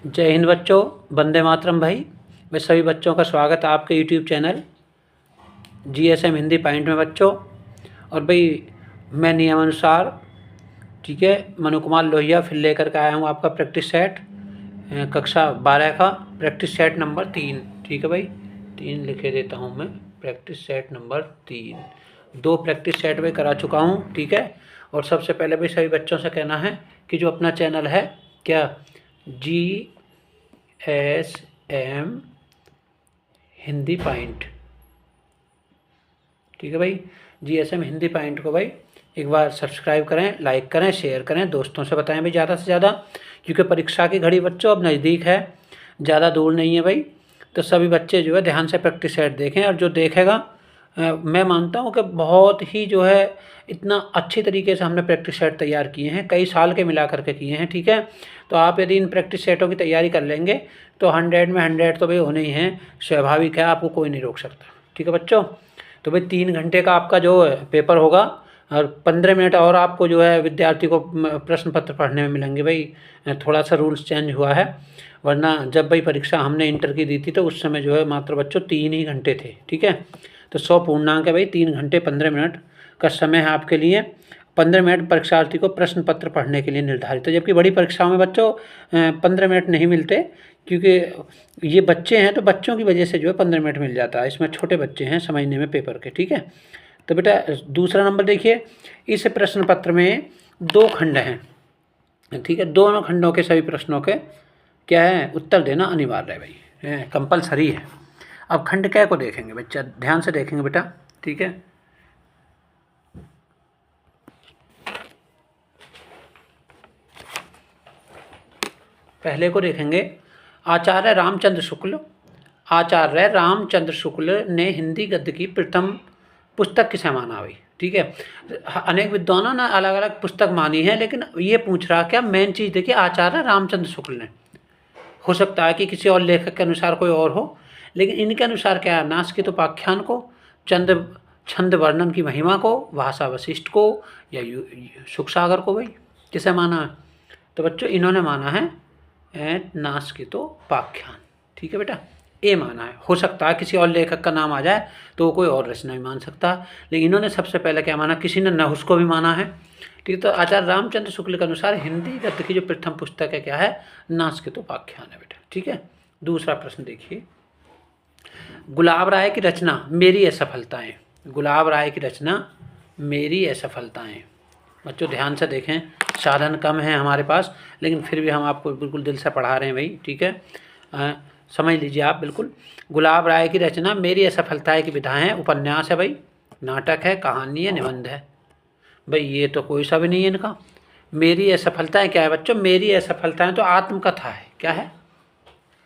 जय हिंद बच्चों, वंदे मातरम भाई। मैं सभी बच्चों का स्वागत है आपके YouTube channel GSM Hindi point में बच्चों। और भाई मैं नियमानुसार ठीक है मनु कुमार लोहिया फिर लेकर के आया हूँ आपका प्रैक्टिस सेट कक्षा 12 का प्रैक्टिस सेट नंबर 3। ठीक है भाई, 3 लिखे देता हूँ मैं। Practice set number 3, 2 practice set भाई करा चुका हूँ। ठीक है, और सबसे पहले भाई सभी बच्चों से कहना है कि जो अपना चैनल है क्या GSM हिंदी पॉइंट, ठीक है भाई, GSM हिंदी पॉइंट को भाई एक बार सब्सक्राइब करें, लाइक करें, शेयर करें, दोस्तों से बताएं भाई ज़्यादा से ज़्यादा, क्योंकि परीक्षा की घड़ी बच्चों अब नज़दीक है, ज़्यादा दूर नहीं है भाई। तो सभी बच्चे जो है ध्यान से प्रैक्टिस सेट देखें, और जो देखेगा मैं मानता हूँ कि बहुत ही जो है इतना अच्छी तरीके से हमने प्रैक्टिस सेट तैयार किए हैं, कई साल के मिला करके किए हैं। ठीक है, तो आप यदि इन प्रैक्टिस सेटों की तैयारी कर लेंगे तो 100 में 100 तो भाई होने ही हैं, स्वाभाविक है, आपको कोई नहीं रोक सकता। ठीक है बच्चों, तो भाई 3 घंटे का आपका जो पेपर होगा और 15 मिनट और आपको जो है विद्यार्थी को प्रश्न पत्र पढ़ने में मिलेंगे भाई। थोड़ा सा रूल्स चेंज हुआ है, वरना जब भाई परीक्षा हमने इंटर की दी थी तो उस समय जो है मात्र बच्चों 3 ही घंटे थे। ठीक है, तो 100 पूर्णांक है भाई, 3 घंटे 15 मिनट का समय है आपके लिए। 15 मिनट परीक्षार्थी को प्रश्न पत्र पढ़ने के लिए निर्धारित है, जबकि बड़ी परीक्षाओं में बच्चों 15 मिनट नहीं मिलते, क्योंकि ये बच्चे हैं तो बच्चों की वजह से जो है 15 मिनट मिल जाता है। इसमें छोटे बच्चे हैं समझने में पेपर के। ठीक है, तो बेटा दूसरा नंबर देखिए, इस प्रश्न पत्र में 2 खंड हैं। ठीक है, दोनों खंडों के सभी प्रश्नों के क्या है उत्तर देना अनिवार्य है भाई, कंपलसरी है। अब खंड क को देखेंगे बच्चा, ध्यान से देखेंगे बेटा। ठीक है, पहले को देखेंगे। आचार्य रामचंद्र शुक्ल ने हिंदी गद्य की प्रथम पुस्तक किसे माना भाई। ठीक है, अनेक विद्वानों ने अलग अलग पुस्तक मानी है, लेकिन ये पूछ रहा क्या मेन चीज़ देखिए, आचार्य रामचंद्र शुक्ल ने, हो सकता है कि किसी और लेखक के अनुसार कोई और हो, लेकिन इनके अनुसार क्या है, नासकित उपाख्यान को, छंद वर्णन की महिमा को, भाषा वशिष्ठ को, या सुखसागर को भाई किसे माना है। तो बच्चों इन्होंने माना है नासकित उपाख्यान। ठीक है बेटा, ए माना है। हो सकता है किसी और लेखक का नाम आ जाए तो वो कोई और रचना भी मान सकता है, लेकिन इन्होंने सबसे पहले क्या माना, किसी ने नहुस को भी माना है। ठीक है, तो आचार्य रामचंद्र शुक्ल के अनुसार हिंदी गद्य की जो प्रथम पुस्तक है क्या है, नासकित उपाख्यान है बेटा। ठीक है, दूसरा प्रश्न देखिए, गुलाब राय की रचना मेरी असफलताएं, गुलाब राय की रचना मेरी असफलताएं। बच्चों ध्यान से देखें, साधन कम है हमारे पास, लेकिन फिर भी हम आपको बिल्कुल दिल से पढ़ा रहे हैं भाई। ठीक है, समझ लीजिए आप बिल्कुल। गुलाब राय की रचना मेरी असफलताएं की विधा है, उपन्यास है भाई, नाटक है, कहानी है, निबंध है भाई। ये तो कोई सा भी नहीं है इनका। मेरी असफलताएं क्या है बच्चों, मेरी असफलताएं तो आत्मकथा है। क्या है,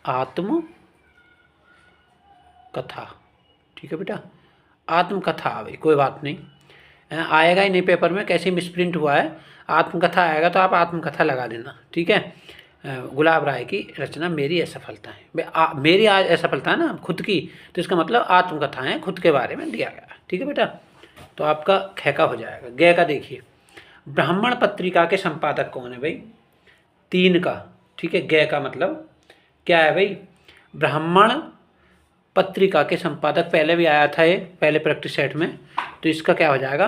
आत्मकथा। ठीक है बेटा, आत्मकथा भाई, कोई बात नहीं, आएगा ही नहीं पेपर में, कैसे मिसप्रिंट हुआ है, आत्मकथा आएगा तो आप आत्मकथा लगा देना। ठीक है, गुलाब राय की रचना मेरी असफलता है, मेरी आज असफलता है ना खुद की, तो इसका मतलब आत्मकथा है, खुद के बारे में दिया गया। ठीक है बेटा, तो आपका खैका हो जाएगा। ग का देखिए, ब्राह्मण पत्रिका के संपादक कौन है भाई, 3 का। ठीक है, ग का मतलब क्या है भाई, ब्राह्मण पत्रिका के संपादक पहले भी आया था ये, पहले प्रैक्टिस सेट में, तो इसका क्या हो जाएगा,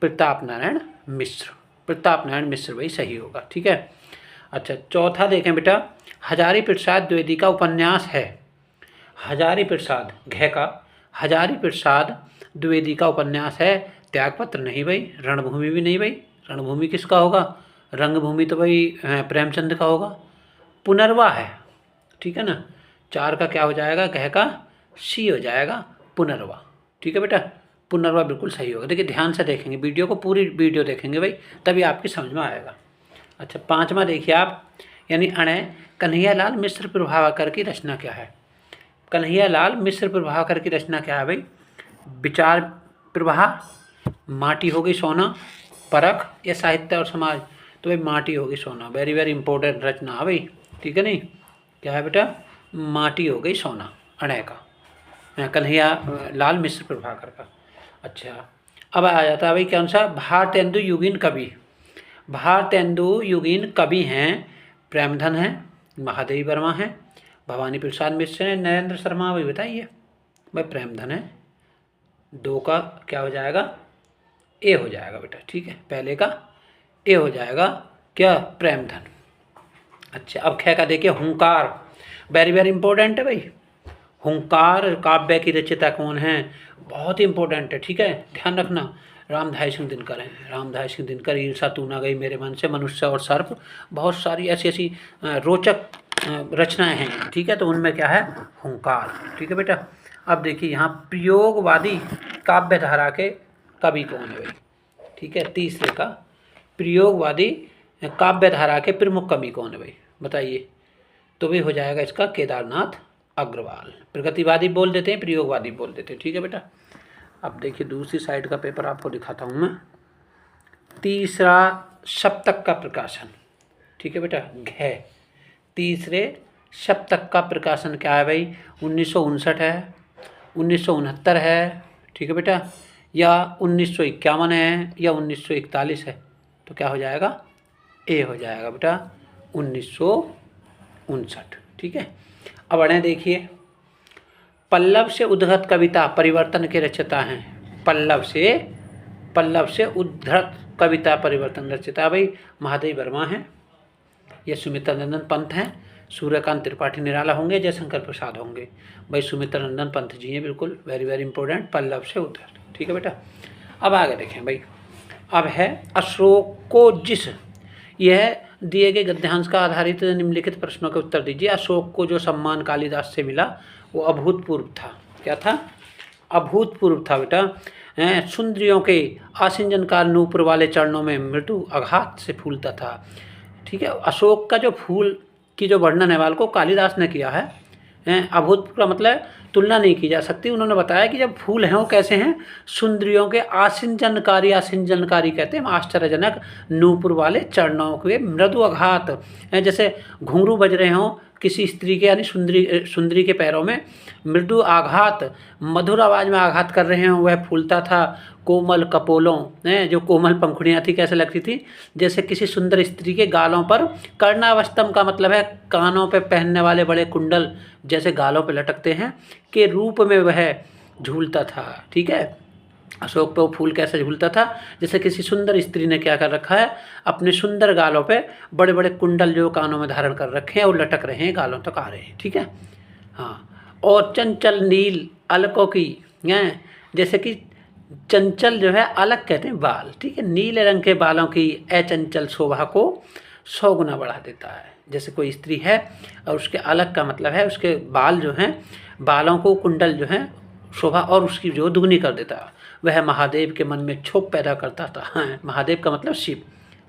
प्रताप नारायण मिश्र। प्रताप नारायण मिश्र भाई सही होगा। ठीक है, अच्छा चौथा देखें बेटा, हजारी प्रसाद द्विवेदी का उपन्यास है, हजारी प्रसाद घ का, हजारी प्रसाद द्विवेदी का उपन्यास है, त्यागपत्र नहीं भाई, रणभूमि भी नहीं भाई, रणभूमि किसका होगा, रंगभूमि तो भाई प्रेमचंद का होगा, पुनर्वा है। ठीक है ना, 4 का क्या हो जाएगा, घ का सी हो जाएगा, पुनर्वा। ठीक है बेटा, पुनर्वा बिल्कुल सही होगा। देखिए ध्यान से देखेंगे वीडियो को, पूरी वीडियो देखेंगे भाई, तभी आपकी समझ में आएगा। अच्छा 5वां देखिए आप, यानी अणय, कन्हैयालाल मिश्र प्रभाकर की रचना क्या है, कन्हैयालाल मिश्र प्रभाकर की रचना क्या है भाई, विचार प्रवाह, माटी होगी सोना, परख, या साहित्य और समाज। तो भाई माटी होगी सोना, वेरी वेरी इंपॉर्टेंट रचना है भाई। ठीक है, नहीं क्या है बेटा, माटी हो गई सोना, अणय का, कन्हैया लाल मिश्र प्रभाकर का। अच्छा अब आ जाता है भाई कौन सा, भारतेंदु युगीन कवि, भारतेंदु युगीन कवि हैं, प्रेमधन है, महादेवी वर्मा है, भवानी प्रसाद मिश्र है, नरेंद्र शर्मा, वही बताइए भाई। प्रेमधन है, 2 का क्या हो जाएगा, ए हो जाएगा बेटा, ठीक है, पहले का ए हो जाएगा क्या, प्रेमधन। अच्छा, अब ख का देखिए हुंकार, वेरी वेरी इंपॉर्टेंट है भाई। हुंकार काव्य की रचयिता कौन है, बहुत ही इंपॉर्टेंट है, ठीक है, ध्यान रखना। रामधारी सिंह दिनकर हैं, रामधारी सिंह दिनकर। ईर्षा तू ना गई मेरे मन से, मनुष्य और सर्प, बहुत सारी ऐसी ऐसी रोचक रचनाएं हैं, ठीक है। तो उनमें क्या है, हुंकार, ठीक है बेटा। अब देखिए यहाँ प्रयोगवादी काव्य धारा के कवि कौन है भाई, ठीक है। तीसरे का प्रयोगवादी काव्य धारा के प्रमुख कवि कौन है भाई, बताइए। तो भी हो जाएगा इसका केदारनाथ अग्रवाल। प्रगतिवादी बोल देते हैं, प्रयोगवादी बोल देते हैं, ठीक है बेटा। अब देखिए दूसरी साइड का पेपर आपको दिखाता हूँ मैं। तीसरा सप्तक का प्रकाशन, ठीक है बेटा, घ। तीसरे सप्तक का प्रकाशन क्या है भाई, 1959 है, 1969 है, ठीक है बेटा, या 1951 है, या 1941 है। तो क्या हो जाएगा, ए हो जाएगा बेटा, 1959, ठीक है। अब बढ़े देखिए, पल्लव से उद्धृत कविता परिवर्तन के रचयिता हैं। पल्लव से उद्धृत कविता परिवर्तन रचयिता भाई महादेवी वर्मा हैं, ये सुमित्रा नंदन पंत हैं, सूर्यकांत त्रिपाठी निराला होंगे, जयशंकर प्रसाद होंगे। भाई सुमित्रा नंदन पंत जी हैं, बिल्कुल वेरी वेरी इंपॉर्टेंट, पल्लव से उद्धृत, ठीक है बेटा। अब आगे देखें भाई, अब है अशोकोजिस। यह दिए गए गद्यांश का आधारित निम्नलिखित प्रश्नों के उत्तर दीजिए। अशोक को जो सम्मान कालिदास से मिला वो अभूतपूर्व था। क्या था, अभूतपूर्व था बेटा। सुंदरियों के आसिंजनकाल नूपुर वाले चरणों में मृदु आघात से फूलता था, ठीक है। अशोक का जो फूल की जो वर्णन है वाल को कालिदास ने किया है। अभूतपूर्व मतलब तुलना नहीं की जा सकती। उन्होंने बताया कि जब फूल हैं वो कैसे हैं, सुंदरियों के आसिंजनकारी कहते हैं, आश्चर्यजनक नूपुर वाले चरणों के मृदु आघात, जैसे घुंघरू बज रहे हों किसी स्त्री के, यानी सुंदरी के पैरों में मृदु आघात, मधुर आवाज़ में आघात कर रहे हों, वह फूलता था। कोमल कपोलों, जो कोमल पंखुड़ियाँ थी कैसे लगती थी, जैसे किसी सुंदर स्त्री के गालों पर, कर्णावस्तम का मतलब है कानों पे पहनने वाले बड़े कुंडल जैसे गालों पे लटकते हैं, के रूप में वह झूलता था, ठीक है। अशोक पे वो फूल कैसे झूलता था, जैसे किसी सुंदर स्त्री ने क्या कर रखा है, अपने सुंदर गालों पे बड़े बड़े कुंडल जो कानों में धारण कर रखे हैं और लटक रहे हैं, गालों तक आ रहे हैं, ठीक है। हाँ, और चंचल नील अलकों की, जैसे कि चंचल जो है अलग कहते हैं बाल, ठीक है, नीले रंग के बालों की अचंचल शोभा को 100 गुना बढ़ा देता है। जैसे कोई स्त्री है और उसके अलग का मतलब है उसके बाल जो हैं, बालों को कुंडल जो हैं शोभा और उसकी जो दुगनी कर देता है। वह महादेव के मन में क्षोभ पैदा करता था। महादेव का मतलब शिव,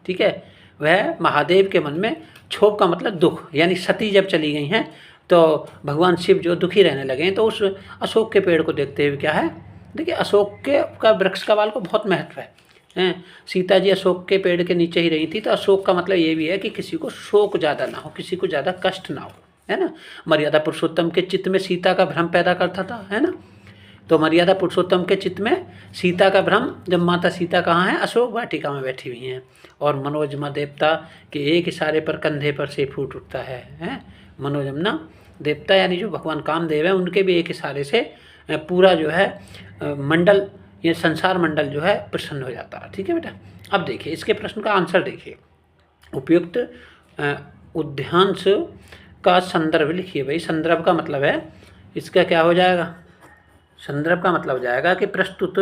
ठीक है। वह महादेव के मन में, क्षोभ का मतलब दुख, यानी सती जब चली गई हैं तो भगवान शिव जो दुखी रहने लगे हैं, तो उस अशोक के पेड़ को देखते हुए क्या है, देखिए अशोक के का वृक्ष का बाल को बहुत महत्व है। सीता जी अशोक के पेड़ के नीचे ही रही थी, तो अशोक का मतलब ये भी है कि किसी को शोक ज़्यादा ना हो, किसी को ज़्यादा कष्ट ना हो, है ना। मर्यादा पुरुषोत्तम के चित्त में सीता का भ्रम पैदा करता था, है ना। तो मर्यादा पुरुषोत्तम के चित्त में सीता का भ्रम, जब माता सीता कहाँ है, अशोक वाटिका में बैठी हुई हैं, और मनोजमा देवता के एक इशारे पर कंधे पर से फूट उठता है। मनोजमा देवता यानी जो भगवान कामदेव है, उनके भी एक इशारे से पूरा जो है मंडल, ये संसार मंडल जो है प्रसन्न हो जाता है, ठीक है बेटा। अब देखिए इसके प्रश्न का आंसर देखिए। उपयुक्त उद्यांश का संदर्भ लिखिए भाई। संदर्भ का मतलब है इसका क्या हो जाएगा, संदर्भ का मतलब हो जाएगा कि प्रस्तुत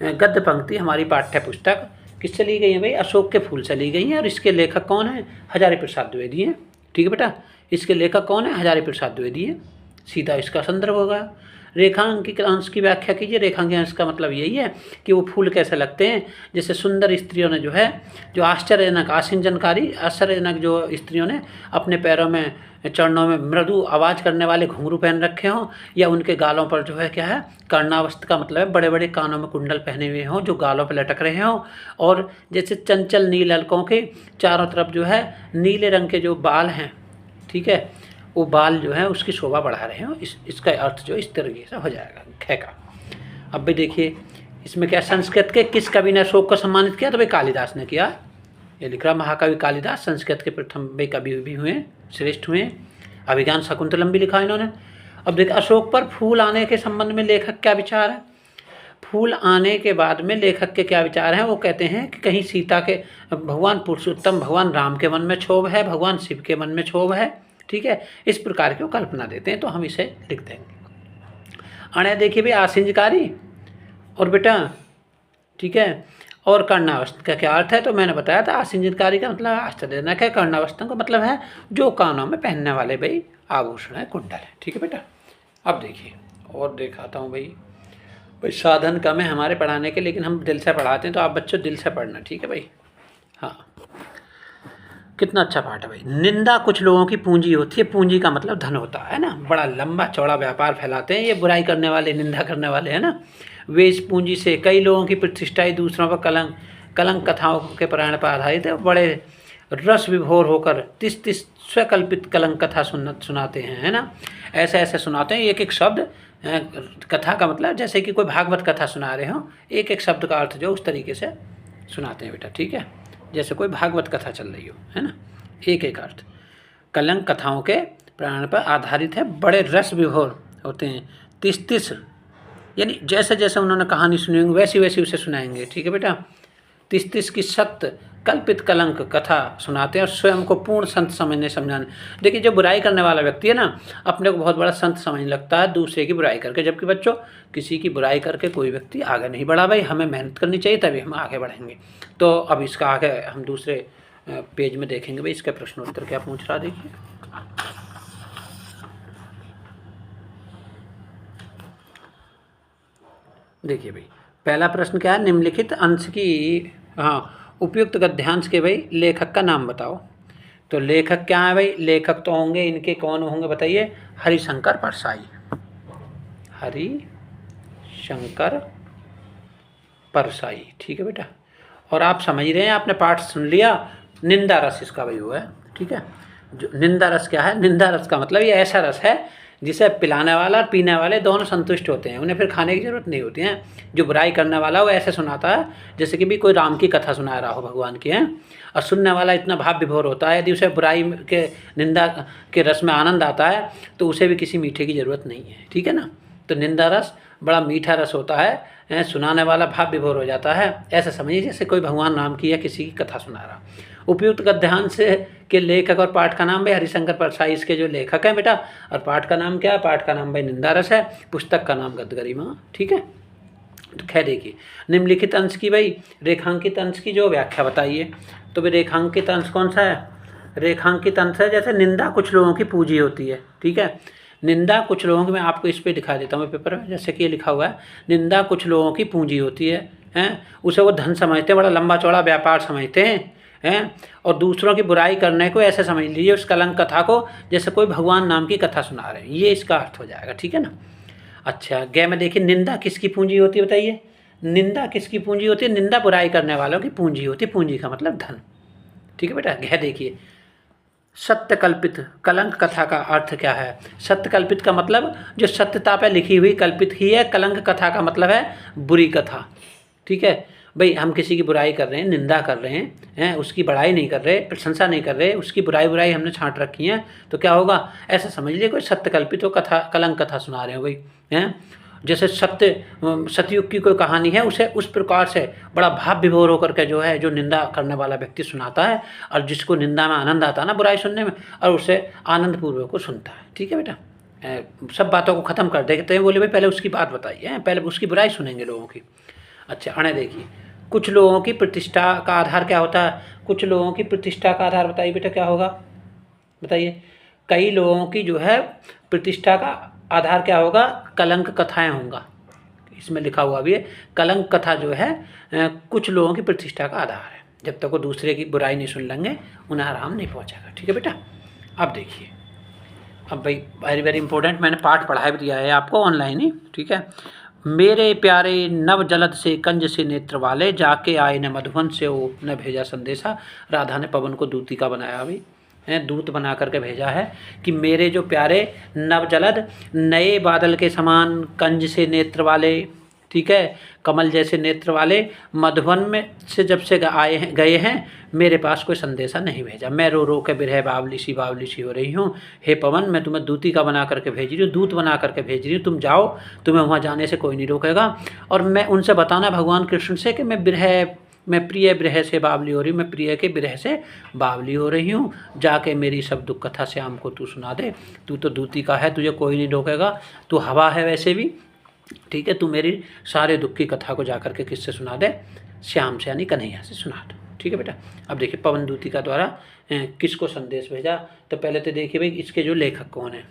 गद्य पंक्ति हमारी पाठ्य पुस्तक किससे ली गई है भाई, अशोक के फूल से ली गई हैं, और इसके लेखक कौन है, हजारी प्रसाद द्विवेदी हैं, ठीक है बेटा। इसके लेखक कौन है, हजारी प्रसाद द्विवेदी हैं, सीधा इसका संदर्भ होगा। रेखांकित अंश की व्याख्या कीजिए। रेखांकित अंश का मतलब यही है कि वो फूल कैसे लगते हैं, जैसे सुंदर स्त्रियों ने जो है, जो आश्चर्यजनक आश्चर्यजनक जो स्त्रियों ने अपने पैरों में, चरणों में मृदु आवाज़ करने वाले घुंघरू पहन रखे हों, या उनके गालों पर जो है क्या है, कर्णावस्त का मतलब है बड़े बड़े कानों में कुंडल पहने हुए हों जो गालों पर लटक रहे हों, और जैसे चंचल नील अलकों के चारों तरफ जो है नीले रंग के जो बाल हैं, ठीक है, वो बाल जो है उसकी शोभा बढ़ा रहे हो। इसका अर्थ जो इस तरीके से हो जाएगा ख का। अब भी देखिए इसमें क्या, संस्कृत के किस कवि ने अशोक को सम्मानित किया, तो भाई कालिदास ने किया। ये लिख रहा महाकवि कालिदास संस्कृत के प्रथम भाई कवि भी हुए, श्रेष्ठ हुए। अभिज्ञान शकुंतलम भी लिखा इन्होंने। अब देखिए अशोक पर फूल आने के संबंध में लेखक क्या विचार है। फूल आने के बाद में लेखक के क्या विचार हैं। वो कहते हैं कि कहीं सीता के, भगवान पुरुषोत्तम भगवान राम के मन में क्षोभ है, भगवान शिव के मन में क्षोभ है, ठीक है, इस प्रकार की वो कल्पना देते हैं, तो हम इसे लिख देंगे। अणे देखिए भाई आशिंजकारी और बेटा, ठीक है, और कर्णावस्थ का क्या अर्थ है। तो मैंने बताया था आशिंजकारी का मतलब आश्चर्यजनक है, कर्णावस्थ का मतलब है जो कानों में पहनने वाले भाई आभूषण है, कुंडल है, ठीक है बेटा। अब देखिए और दिखाता हूँ भाई साधन कम है हमारे पढ़ाने के, लेकिन हम दिल से पढ़ाते हैं, तो आप बच्चों दिल से पढ़ना, ठीक है भाई। हाँ, कितना अच्छा पाठ है भाई। निंदा कुछ लोगों की पूंजी होती है, पूंजी का मतलब धन होता है ना, बड़ा लंबा चौड़ा व्यापार फैलाते हैं ये बुराई करने वाले, निंदा करने वाले, है ना। वे इस पूंजी से कई लोगों की प्रतिष्ठा ही दूसरों पर कलंक कथाओं के प्राण पर आधारित है, बड़े रस विभोर होकर तिस स्वकल्पित कलंक कथा सुनाते हैं, है ना। ऐसे ऐसे सुनाते हैं, एक एक शब्द कथा का मतलब जैसे कि कोई भागवत कथा सुना रहे हो, एक एक शब्द का अर्थ जो उस तरीके से सुनाते हैं बेटा, ठीक है, जैसे कोई भागवत कथा चल रही हो, है ना, एक एक अर्थ। कलंक कथाओं के प्राण पर आधारित है, बड़े रस विभोर होते हैं, तिस यानी जैसे जैसे उन्होंने कहानी सुनी होंगी वैसी वैसी उसे सुनाएंगे, ठीक है बेटा। तिस की सत्य कल्पित कलंक कथा सुनाते हैं और स्वयं को पूर्ण संत समझाने। देखिए जो बुराई करने वाला व्यक्ति है ना, अपने को बहुत बड़ा संत समझने लगता है दूसरे की बुराई करके, जबकि बच्चों किसी की बुराई करके कोई व्यक्ति आगे नहीं बढ़ा भाई, हमें मेहनत करनी चाहिए तभी हम आगे बढ़ेंगे। तो अब इसका आगे हम दूसरे पेज में देखेंगे भाई इसका प्रश्न उत्तर क्या पूछ रहा, देखिए। देखिए भाई पहला प्रश्न क्या है, निम्नलिखित अंश की, हाँ, उपयुक्त गद्यांश के भाई लेखक का नाम बताओ। तो लेखक क्या है भाई, लेखक तो होंगे इनके, कौन होंगे बताइए, हरिशंकर परसाई, हरिशंकर परसाई, ठीक है बेटा। और आप समझ रहे हैं, आपने पाठ सुन लिया, निंदा रस इसका भाई हुआ है, ठीक है। जो निंदा रस क्या है, निंदा रस का मतलब ये ऐसा रस है जिसे पिलाने वाला और पीने वाले दोनों संतुष्ट होते हैं, उन्हें फिर खाने की जरूरत नहीं होती है। जो बुराई करने वाला वो ऐसे सुनाता है जैसे कि भी कोई राम की कथा सुना रहा हो भगवान की, है, और सुनने वाला इतना भाव विभोर होता है, यदि उसे बुराई के निंदा के रस में आनंद आता है तो उसे भी किसी मीठे की ज़रूरत नहीं है, ठीक है ना। तो निंदा रस बड़ा मीठा रस होता है, सुनाने वाला भाव विभोर हो जाता है, ऐसा समझिए जैसे कोई भगवान राम की या किसी की कथा सुना रहा। उपयुक्त गद्यांश के लेखक और पाठ का नाम भाई हरिशंकर परसाई इसके जो लेखक हैं बेटा, और पाठ का नाम क्या है, पाठ का नाम भाई निंदा रस है, पुस्तक का नाम गद्गरिमा, ठीक है। तो खैर देखिए निम्नलिखित अंश की भाई रेखांकित अंश की जो व्याख्या बताइए। तो भाई रेखांकित अंश कौन सा है, रेखांकित अंश है जैसे निंदा कुछ लोगों की पूंजी होती है, ठीक है। निंदा कुछ लोगों की, मैं आपको इस पे दिखा देता हूँ पेपर में, जैसे कि ये लिखा हुआ है, निंदा कुछ लोगों की पूंजी होती है, उसे वो धन समझते हैं, बड़ा लंबा चौड़ा व्यापार समझते हैं, और दूसरों की बुराई करने को ऐसे समझ लीजिए उस कलंक कथा को जैसे कोई भगवान नाम की कथा सुना रहे हैं, ये इसका अर्थ हो जाएगा, ठीक है ना। अच्छा गै में देखिए निंदा किसकी पूंजी होती है बताइए, निंदा किसकी पूंजी होती है, निंदा बुराई करने वालों की पूंजी होती है, पूंजी का मतलब धन, ठीक है बेटा। गै देखिए सत्य कल्पित कलंक कथा का अर्थ क्या है, सत्य कल्पित का मतलब जो सत्यता पे लिखी हुई कल्पित ही है, कलंक कथा का मतलब है बुरी कथा, ठीक है भाई। हम किसी की बुराई कर रहे हैं, निंदा कर रहे हैं, उसकी बड़ाई नहीं कर रहे, प्रशंसा नहीं कर रहे, उसकी बुराई हमने छांट रखी है, तो क्या होगा, ऐसा समझ लीजिए कोई सत्य कल्पित हो कथा, कलंक कथा सुना रहे हो भाई, हैं। जैसे सतयुग की कोई कहानी है उसे उस प्रकार से बड़ा भाव विभोर होकर के जो है, जो निंदा करने वाला व्यक्ति सुनाता है, और जिसको निंदा में आनंद आता है ना बुराई सुनने में, और उसे आनंदपूर्वक को सुनता है, ठीक है बेटा। सब बातों को ख़त्म कर देते हैं, बोले भाई पहले उसकी बात बताइए, पहले उसकी बुराई सुनेंगे लोगों की। अच्छा अणे देखिए कुछ लोगों की प्रतिष्ठा का आधार क्या होता है, कुछ लोगों की प्रतिष्ठा का आधार बताइए बेटा क्या होगा, बताइए। कई लोगों की जो है प्रतिष्ठा का आधार क्या होगा, कलंक कथाएं होंगा, इसमें लिखा हुआ भी है, कलंक कथा जो है कुछ लोगों की प्रतिष्ठा का आधार है, जब तक वो दूसरे की बुराई नहीं सुन लेंगे उन्हें आराम नहीं पहुंचेगा, ठीक है बेटा। अब देखिए, अब भाई वेरी वेरी इंपॉर्टेंट, मैंने पाठ पढ़ा भी दिया है आपको ऑनलाइन ही, ठीक है। मेरे प्यारे नव जलद से कंज से नेत्र वाले, जाके आए न मधुबन से वो न भेजा संदेशा। राधा ने पवन को दूती का बनाया अभी, दूत बना करके भेजा है कि मेरे जो प्यारे नव जलद नए बादल के समान कंज से नेत्र वाले, ठीक है। कमल जैसे नेत्र वाले मधुवन में से जब से गए हैं, मेरे पास कोई संदेशा नहीं भेजा। मैं रो रो के बिरह बावली सी हो रही हूँ। हे पवन, मैं तुम्हें दूतिका बना करके भेज रही हूँ, दूत बना करके भेज रही हूँ। तुम जाओ, तुम्हें वहाँ जाने से कोई नहीं रोकेगा। और मैं उनसे बताना भगवान कृष्ण से कि मैं प्रिय बिरह से बावली हो रही हूँ, मैं प्रिय के बिरह से बावली हो रही हूँ। जाके मेरी सब दुख कथा श्याम को तू सुना दे। तू तो दूतिका है, तुझे कोई नहीं रोकेगा, तू हवा है वैसे भी, ठीक है। तू मेरी सारे दुख की कथा को जाकर के किससे सुना दे? श्याम से यानी कन्हैया से सुना दो, ठीक है बेटा। अब देखिए पवन दूतिका द्वारा किसको संदेश भेजा। तो पहले तो देखिए भाई इसके जो लेखक कौन है।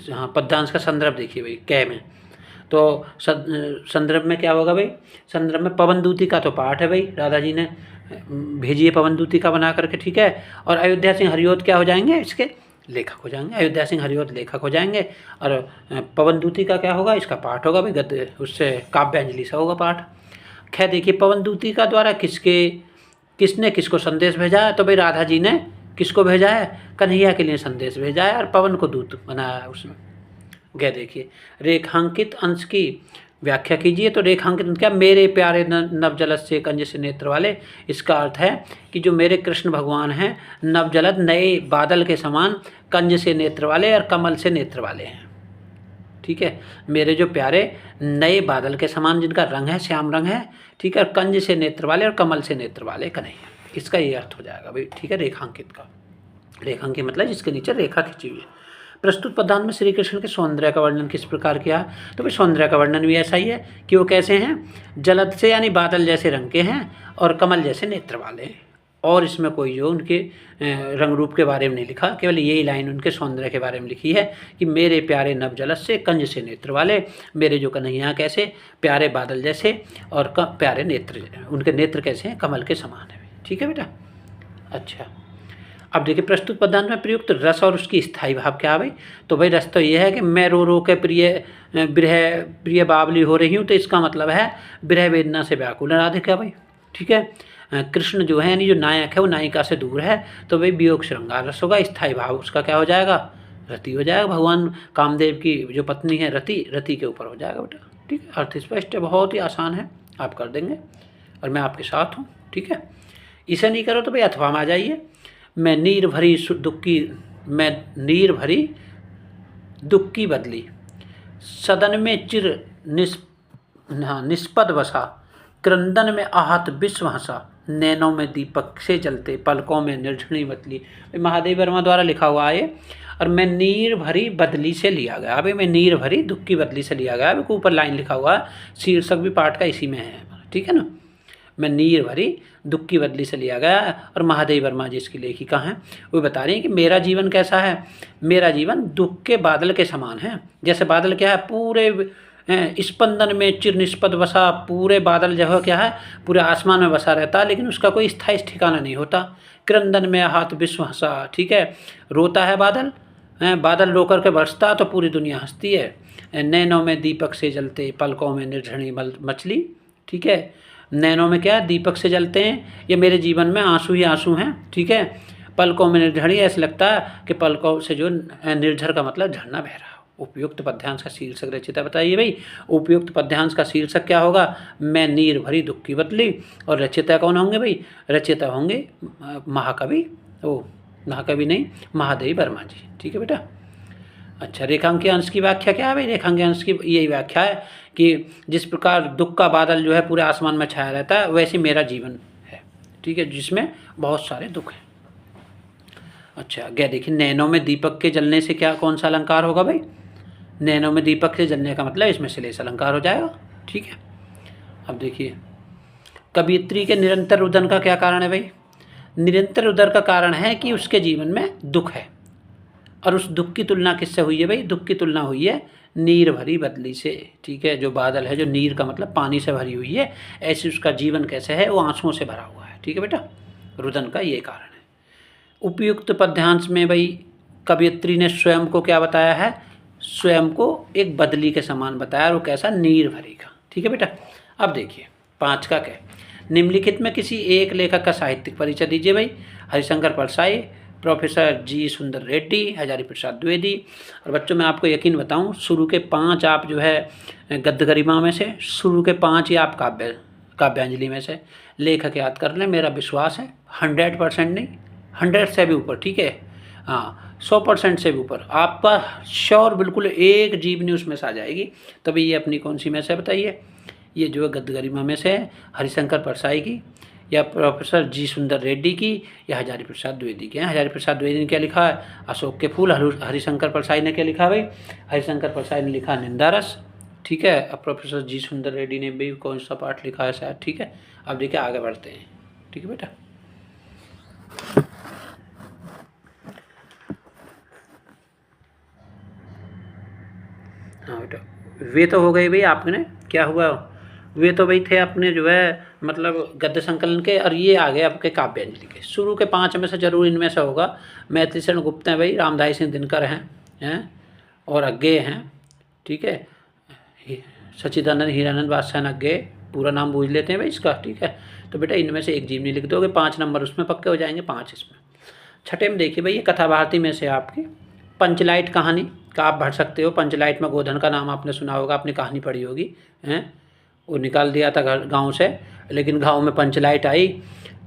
हाँ, पद्यांश का संदर्भ देखिए भाई कै में। तो संदर्भ में क्या होगा भाई? संदर्भ में पवन दूतिका तो पाठ है भाई, राधा जी ने भेजी है पवन दूतिका बना करके, ठीक है। और अयोध्या सिंह हरिओत क्या हो जाएंगे? इसके लेखक हो जाएंगे। अयोध्या सिंह हरिओत लेखक हो जाएंगे। और पवन दूतिका क्या होगा? इसका पाठ होगा भाई, गद्य उससे काव्यांजलि सा होगा पाठ। खैर देखिए पवन दूतिका द्वारा किसने किसको संदेश भेजा है? तो भाई राधा जी ने किसको भेजा है? कन्हैया के लिए संदेश भेजा है और पवन को दूत बनाया है उसमें। गए देखिए रेखांकित अंश की व्याख्या कीजिए। तो रेखांकित क्या? मेरे प्यारे नवजलद से कंज से नेत्र वाले। इसका अर्थ है कि जो मेरे कृष्ण भगवान हैं नवजलद नए बादल के समान, कंज से नेत्र वाले और कमल से नेत्र वाले हैं, ठीक है। मेरे जो प्यारे नए बादल के समान जिनका रंग है श्याम रंग है, ठीक है। और कंज से नेत्र वाले और कमल से नेत्र वाले कन्हैया, इसका ये अर्थ हो जाएगा भाई, ठीक है। रेखांकित का रेखांकित मतलब जिसके नीचे रेखा खींची हुई है। प्रस्तुत पद्यांश में श्री कृष्ण के सौंदर्य का वर्णन किस प्रकार किया? तो भाई सौंदर्य का वर्णन भी ऐसा ही है कि वो कैसे हैं? जलद से यानी बादल जैसे रंग के हैं और कमल जैसे नेत्र वाले हैं। और इसमें कोई जो उनके रंग रूप के बारे में नहीं लिखा, केवल यही लाइन उनके सौंदर्य के बारे में लिखी है कि मेरे प्यारे नवजलद से कंज से नेत्र वाले। मेरे जो कन्हैया कैसे? प्यारे बादल जैसे और प्यारे नेत्र, उनके नेत्र कैसे हैं? कमल के समान है, ठीक है बेटा। अच्छा अब देखिए प्रस्तुत पद्यांश में प्रयुक्त रस और उसकी स्थायी भाव क्या है भाई? तो भाई रस तो ये है कि मैं रो रो के प्रिय बावली हो रही हूँ, तो इसका मतलब है विरह वेदना से व्याकुल है राधिका भाई, ठीक है। कृष्ण जो है यानी जो नायक है वो नायिका से दूर है, तो भाई वियोग श्रृंगार रस होगा। स्थायी भाव उसका क्या हो जाएगा? रति हो जाएगा। भगवान कामदेव की जो पत्नी है रति के ऊपर हो जाएगा बेटा, ठीक है। अर्थ स्पष्ट है, बहुत ही आसान है, आप कर देंगे और मैं आपके साथ हूँ, ठीक है। इसे नहीं करो तो भाई अथवा में आ जाइए। मैं नीर भरी दुख की बदली, सदन में चिर निष्पद बसा, क्रंदन में आहत विश्व हंसा, नैनों में दीपक से जलते, पलकों में निर्झणी मतली। महादेव वर्मा द्वारा लिखा हुआ है और मैं नीर भरी बदली से लिया गया। अभी मैं नीर भरी दुख की बदली से लिया गया। अभी ऊपर लाइन लिखा हुआ है, शीर्षक भी पाठ का इसी में है, ठीक है ना। मैं नीर भरी दुख की बदली से लिया गया। और महादेव वर्मा जी इसकी लेखिका हैं, वो बता रही हैं कि मेरा जीवन कैसा है? मेरा जीवन दुख के बादल के समान है। जैसे बादल क्या है? पूरे स्पंदन में चिर निष्पद बसा, पूरे बादल जो है क्या है? पूरे आसमान में बसा रहता है, लेकिन उसका कोई स्थायी ठिकाना नहीं होता। क्रंदन में हाथ विश्व हंसा, ठीक है। रोता है बादल, बादल रो कर के बरसता तो पूरी दुनिया हंसती है। नैनों में दीपक से जलते, पलकों में निर्झणी मछली, ठीक है। नैनों में क्या? दीपक से जलते हैं। ये मेरे जीवन में आंसू ही आंसू हैं, ठीक है। पलकों में निर्झरी, ऐसा लगता है कि पलकों से जो निर्झर का मतलब झरना बह रहा। उपयुक्त पद्यांश का शीर्षक रचिता बताइए भाई। उपयुक्त पद्यांश का शीर्षक क्या होगा? मैं नीर भरी दुख की बदली। और रचिता कौन होंगे भाई? रचिता होंगे महाकवि नहीं, महादेव वर्मा जी, ठीक है बेटा। अच्छा रेखांकीय अंश की व्याख्या क्या है भाई? रेखांकीय अंश की यही व्याख्या है कि जिस प्रकार दुख का बादल जो है पूरे आसमान में छाया रहता है, वैसे मेरा जीवन है, ठीक है, जिसमें बहुत सारे दुख हैं। अच्छा क्या देखिए, नैनों में दीपक के जलने से क्या कौन सा अलंकार होगा भाई? नैनों में दीपक से जलने का मतलब इसमें श्लेष अलंकार हो जाएगा, ठीक है। अब देखिए कवियत्री के निरंतर रुदन का क्या कारण है भाई? निरंतर रुदन का कारण है कि उसके जीवन में दुख है। और उस दुख की तुलना किससे हुई है भाई? दुख की तुलना हुई है नीर भरी बदली से, ठीक है। जो बादल है, जो नीर का मतलब पानी से भरी हुई है, ऐसे उसका जीवन कैसे है? वो आंसुओं से भरा हुआ है, ठीक है बेटा। रुदन का ये कारण है। उपयुक्त पद्यांश में भाई कवियत्री ने स्वयं को क्या बताया है? स्वयं को एक बदली के समान बताया, और वो कैसा? नीर भरी का, ठीक है बेटा। अब देखिए 5 का क्या, निम्नलिखित में किसी एक लेखक का साहित्यिक परिचय दीजिए भाई। हरिशंकर परसाई, प्रोफेसर जी सुंदर रेड्डी, हजारी प्रसाद द्विवेदी। और बच्चों मैं आपको यकीन बताऊं, शुरू के 5 आप जो है गद्य गरिमा में से, शुरू के 5 ही आप काव्यांजलि में से लेखक याद कर लें। मेरा विश्वास है 100% नहीं, 100 से भी ऊपर, ठीक है, हाँ 100% से भी ऊपर आपका श्योर बिल्कुल एक जीवनी उसमें से आ जाएगी। तभी ये अपनी कौन सी में से बताइए, ये जो है गद्य गरिमा में से है, हरिशंकर परसाई की या प्रोफेसर जी सुंदर रेड्डी की या हजारी प्रसाद द्विवेदी की। हजारी प्रसाद द्विवेदी ने क्या लिखा है, अशोक के फूल। हरिशंकर परसाई ने क्या लिखा भाई, हरिशंकर परसाई ने लिखा निंदारस, ठीक है। अब प्रोफेसर जी सुंदर रेड्डी ने भी कौन सा पाठ लिखा है शायद, ठीक है। अब देखिए आगे बढ़ते हैं, ठीक है बेटा। हाँ बेटा, वे तो हो गए भाई, आपने क्या हुआ, वे तो भाई थे अपने जो है मतलब गद्य संकलन के। और ये आ गए आपके काव्यांजलि के। शुरू के 5 में से जरूर इनमें से होगा। मैथिली शरण गुप्त हैं भाई, रामधारी सिंह दिनकर हैं और अज्ञे हैं, ठीक है। सच्चिदानंद हीरानंद बादशाह अज्ञे, पूरा नाम बूझ लेते हैं भाई इसका, ठीक है। तो बेटा इनमें से एक जीवनी लिख दोगे, 5 नंबर उसमें पक्के हो जाएंगे, 5 इसमें। छठे में देखिए भाई, ये कथा भारती में से आपकी पंचलाइट कहानी का आप भर सकते हो। पंचलाइट में गोधन का नाम आपने सुना होगा, आपने कहानी पढ़ी होगी, हैं। वो निकाल दिया था घर गाँव से, लेकिन गाँव में पंचलाइट आई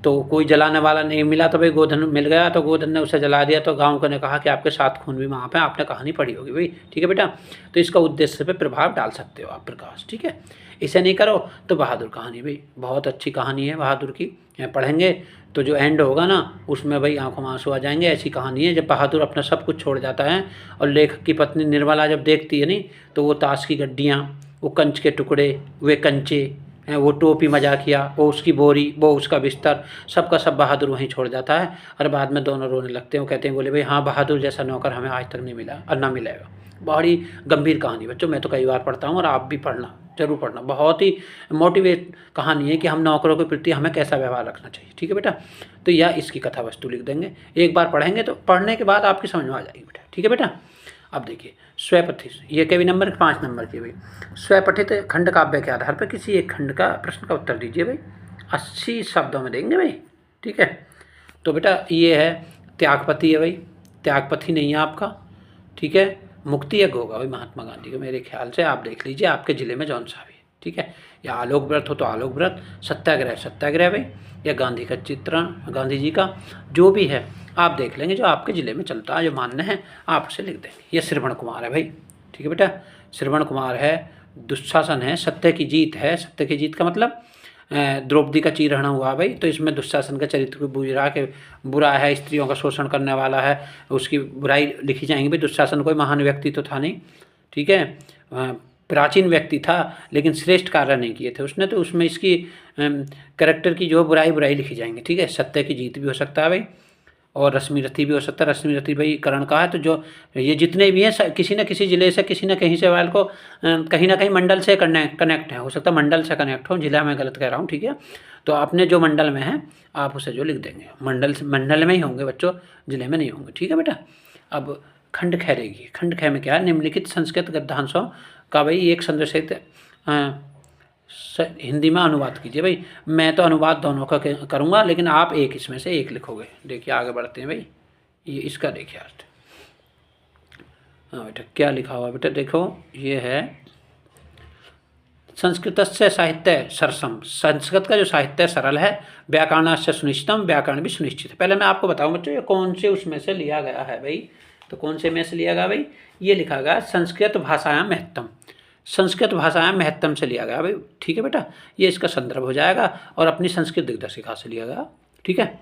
तो कोई जलाने वाला नहीं मिला, तो भाई गोधन मिल गया तो गोधन ने उसे जला दिया। तो गाँव को ने कहा कि आपके 7 खून भी वहाँ पे, आपने कहानी पढ़ी होगी भाई, ठीक है बेटा। तो इसका उद्देश्य पे प्रभाव डाल सकते हो आप प्रकाश, ठीक है। इसे नहीं करो तो बहादुर कहानी भाई बहुत अच्छी कहानी है बहादुर की, पढ़ेंगे तो जो एंड होगा ना उसमें भाई आंखों में आंसू आ जाएंगे। ऐसी कहानी है जब बहादुर अपना सब कुछ छोड़ जाता है और लेखक की पत्नी निर्मला जब देखती है नहीं, तो वो ताश की गड्डियाँ, वो कंच के टुकड़े, वे कंचे, वो टोपी मजाकिया, वो उसकी बोरी, वो उसका बिस्तर, सबका सब बहादुर वहीं छोड़ जाता है। और बाद में दोनों रोने लगते हैं। वो कहते हैं, बोले भाई हाँ बहादुर जैसा नौकर हमें आज तक नहीं मिला और ना मिलेगा। बड़ी गंभीर कहानी बच्चों, मैं तो कई बार पढ़ता हूँ और आप भी पढ़ना, जरूर पढ़ना। बहुत ही मोटिवेट कहानी है कि हम नौकरों के प्रति हमें कैसा व्यवहार रखना चाहिए, ठीक है बेटा। तो यह इसकी कथा वस्तु लिख देंगे, एक बार पढ़ेंगे तो पढ़ने के बाद आपकी समझ में आ जाएगी बेटा, ठीक है बेटा। अब देखिए स्वपठित, ये के भी नंबर 5 नंबर की भाई। स्वपठित खंड काव्य के आधार पर किसी एक खंड का प्रश्न का उत्तर दीजिए भाई, 80 शब्दों में देंगे भाई, ठीक है। तो बेटा ये है त्यागपति है भाई, त्यागपति नहीं है आपका, ठीक है। मुक्ति यज्ञ होगा भाई महात्मा गांधी का, मेरे ख्याल से आप देख लीजिए आपके ज़िले में जौन सा भी, ठीक है। या आलोक व्रत हो तो आलोक व्रत, सत्याग्रह सत्याग्रह भाई, या गांधी का चित्रण, गांधी जी का जो भी है आप देख लेंगे, जो आपके ज़िले में चलता है, जो मान्य है आप उसे लिख देंगे। ये श्रवण कुमार है भाई, ठीक है बेटा। श्रवण कुमार है, दुशासन है, सत्य की जीत है। सत्य की जीत का मतलब द्रौपदी का चीरहरण हुआ भाई, तो इसमें दुशासन का चरित्र को बुरा के बुरा है, स्त्रियों का शोषण करने वाला है, उसकी बुराई लिखी जाएंगी भाई। दुशासन कोई महान व्यक्ति तो था नहीं, ठीक है, प्राचीन व्यक्ति था लेकिन श्रेष्ठ कार्य नहीं किए थे उसने, तो उसमें इसकी कैरेक्टर की जो बुराई लिखी जाएंगी, ठीक है। सत्य की जीत भी हो सकता है भाई, और रश्मि रथी भी हो सकता है। रश्मि रथी भाई करण का है, तो जो ये जितने भी हैं किसी न किसी ज़िले से, किसी न कहीं से वाल को कहीं ना कहीं मंडल से कनेक्ट है, हो सकता है मंडल से कनेक्ट हो, जिला मैं गलत कह रहा हूँ, ठीक है। तो अपने जो मंडल में है आप उसे जो लिख देंगे, मंडल में ही होंगे बच्चों, जिले में नहीं होंगे, ठीक है बेटा। अब खंड ख रहेगी, खंड ख में क्या है, निम्नलिखित संस्कृत गद्यांशों का भाई एक संदर्शित हिंदी में अनुवाद कीजिए भाई। मैं तो अनुवाद दोनों का करूँगा, लेकिन आप एक इसमें से एक लिखोगे। देखिए आगे बढ़ते हैं भाई, ये इसका देखिए अर्थ। हाँ बेटा क्या लिखा हुआ बेटा, देखो ये है संस्कृत से साहित्य सरसम, संस्कृत का जो साहित्य सरल है, व्याकरण से सुनिश्चितम, व्याकरण भी सुनिश्चित है। पहले मैं आपको बताऊँ बच्चों ये कौन से उसमें से लिया गया है भाई, तो कौन से में से लिया गया भाई, ये लिखा गया संस्कृत भाषायां महत्तम, संस्कृत भाषाएं महत्तम से लिया गया भाई, ठीक है बेटा। ये इसका संदर्भ हो जाएगा और अपनी संस्कृत दिग्दर्शिका से लिया गया, ठीक है।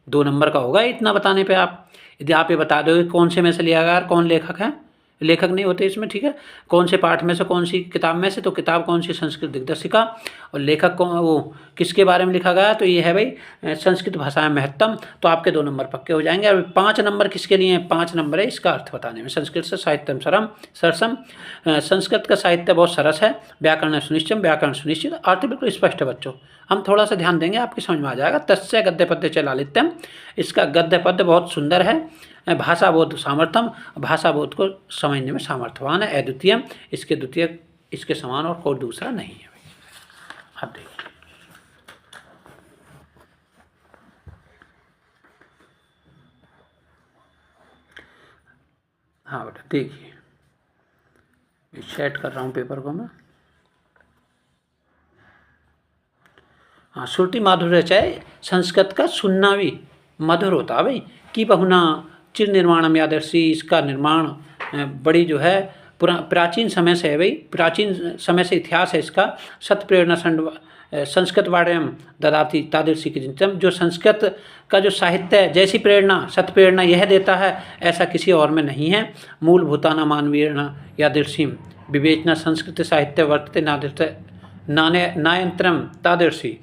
2 नंबर का होगा इतना बताने पे आप, यदि आप ये बता दोगे कौन से में से लिया गया और कौन लेखक है, लेखक नहीं होते इसमें, ठीक है। कौन से पाठ में से, कौन सी किताब में से, तो किताब कौन सी, संस्कृत दिग्दर्शिका, और लेखक कौन, वो किसके बारे में लिखा गया, तो ये है भाई संस्कृत भाषा में महत्तम। तो आपके 2 नंबर पक्के हो जाएंगे। और 5 नंबर किसके लिए हैं, 5 नंबर है इसका अर्थ बताने में। संस्कृत से साहित्यम सरसम, संस्कृत का साहित्य बहुत सरस है, व्याकरण सुनिश्चित, व्याकरण सुनिश्चित, अर्थ बिल्कुल स्पष्ट है बच्चों। हम थोड़ा सा ध्यान देंगे आपकी समझ में आ जाएगा। तस्य गद्य पद्य च लालित्यम, इसका गद्य पद्य बहुत सुंदर है। भाषा बोध सामर्थ्यम, भाषा बोध को समझने में सामर्थ्यवान है। अद्वितीयम, इसके द्वितीय इसके समान और कोई दूसरा नहीं है। अब देखिए हाँ बेटा देखिए, सेट कर रहा हूँ पेपर को मैं। हाँ, श्रुति माधुर्य चाहे संस्कृत का सुनना भी मधुर होता है भाई। कि बहुना चिर निर्माणम यादर्शी, इसका निर्माण बड़ी जो है प्राचीन समय से है भाई, प्राचीन समय से इतिहास है इसका। सत प्रेरणा संस्कृत वाड्यम ददाती तादृशी की चिंतन, जो संस्कृत का जो साहित्य है जैसी प्रेरणा सत प्रेरणा यह देता है ऐसा किसी और में नहीं है। मूलभूताना मानवीय यादृशी विवेचना संस्कृत साहित्य वर्तते नायंत्रम तादृशी,